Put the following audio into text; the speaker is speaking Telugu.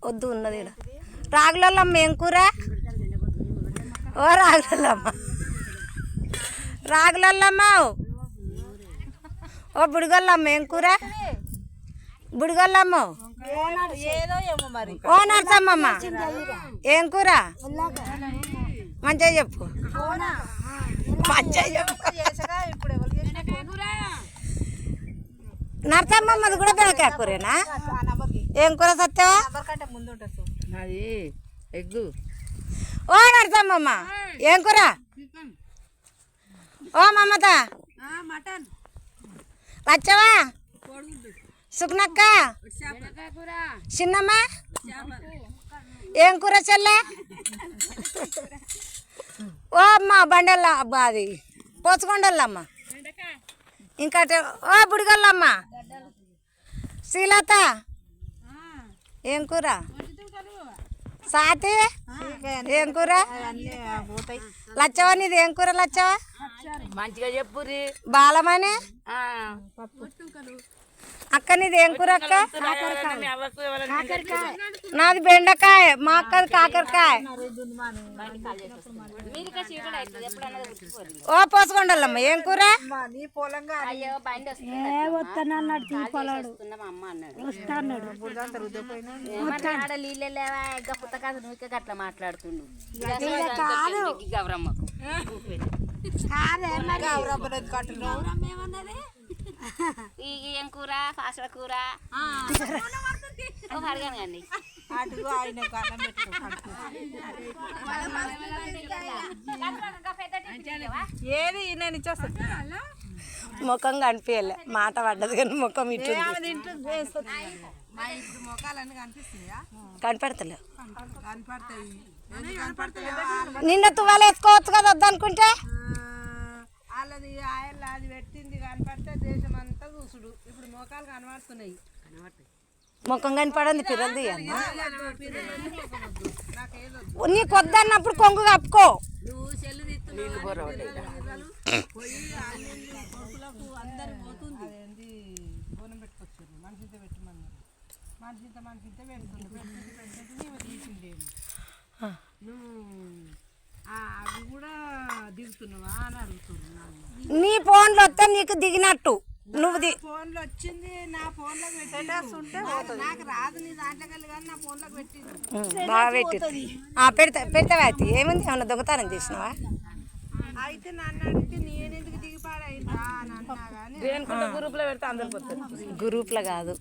వద్దు ఉన్నది ఈడ. రాగులమ్మ ఏం కూర? ఓ రాగులమ్మ, రాగులమ్మ. ఓ బుడిగొల్లమ్మ ఏం కూర? బుడిగొల్లమ్మ. ఓ నరసమ్మమ్మ ఏం కూర? మంచిగా చెప్పు, మంచిగా చెప్పు. నరసమ్మమ్మది కూడా బెండకాయ కూరేనా? ఏం కూర సత్యవా? ఓ నరసమ్మమ్మ ఏం కూర? ఓ మమత వచ్చావా? సుకునక్క చిన్నమ్మ ఏం కూర చెల్లె? ఓ అమ్మ బండల్ల అబ్బా అది పోచుకొండల్లమ్మ. ఇంకా ఓ బుడిగొల్లమ్మ శ్రీలత ఏం కూర? సాతి ఏం కూర? లచ్చవా నీది ఏం కూర? లచ్చవా మంచిగా చెప్పు. బాలమని అక్క నీది ఏం కూర? అక్క నాది బెండకాయ, మా అక్కది కాకరకాయ. ఓ పోసుకొండల్లమ్మ ఏం కూర? అట్లా మాట్లాడుతుండు గౌరమ్మ. ఏం కూర? పాసల కూర అడగాను కానీ ఏది నేను ఇచ్చేస్తా. ముఖం కనిపించలే, మాట పడ్డది కానీ ముఖం ఇటు కనపడతలే. నిన్న తువ్వాలు వేసుకోవచ్చు కదా వద్దనుకుంటే. వాళ్ళది ఆయల్లా అది పెట్టింది కనపడితే దేశం అంతా చూసుడు. ఇప్పుడు మోకాలు కనబడుతున్నాయి. ముఖం కనపడింది పిల్లలది. నీకు వద్దన్నప్పుడు కొంగు కప్పుకో. అందరు పోతుంది బోనం పెట్టుకొచ్చారు. మనిషింత పెట్టమన్నారు. మనిషింత పెడుతుంది. తీసిండేమి అవి కూడా దిగుతున్నావా అని అడుగుతున్నారు. నీ ఫోన్లో వస్తే నీకు దిగినట్టు. నువ్వు ఫోన్లో వచ్చింది, నా ఫోన్లో పెట్టేస్తుంటే నాకు రాదు. నీ దాంట్లోకి వెళ్ళి కానీ నా ఫోన్లోకి పెట్టింది. బాగా పెడతావా? అయితే ఏముంది, ఏమన్నా దొంగతనం చేసినావా? అయితే నన్ను అడిగితే నేనెందుకు దిగిపాడైందా అని అన్నా కానీ గ్రూప్లో పెడితే అందరు గ్రూప్లో కాదు.